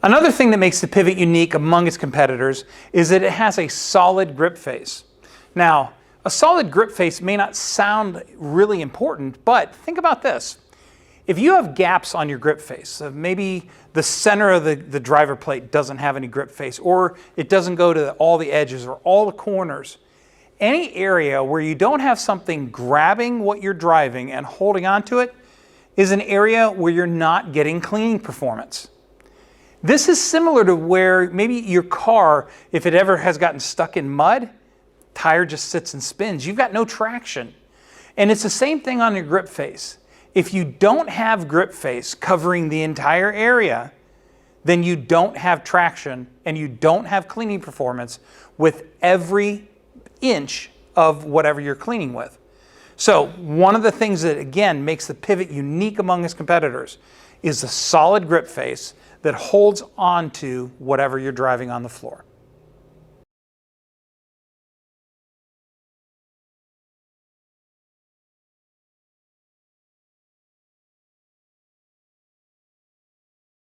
Another thing that makes the Pivot unique among its competitors is that it has a solid grip face. Now, a solid grip face may not sound really important, but think about this. If you have gaps on your grip face, so maybe the center of the driver plate doesn't have any grip face, or it doesn't go to all the edges or all the corners, any area where you don't have something grabbing what you're driving and holding onto it is an area where you're not getting cleaning performance. This is similar to where maybe your car, if it ever has gotten stuck in mud, tire just sits and spins. You've got no traction. And it's the same thing on your grip face. If you don't have grip face covering the entire area, then you don't have traction and you don't have cleaning performance with every inch of whatever you're cleaning with. So one of the things that, again, makes the Pivot unique among its competitors is the solid grip face that holds on to whatever you're driving on the floor.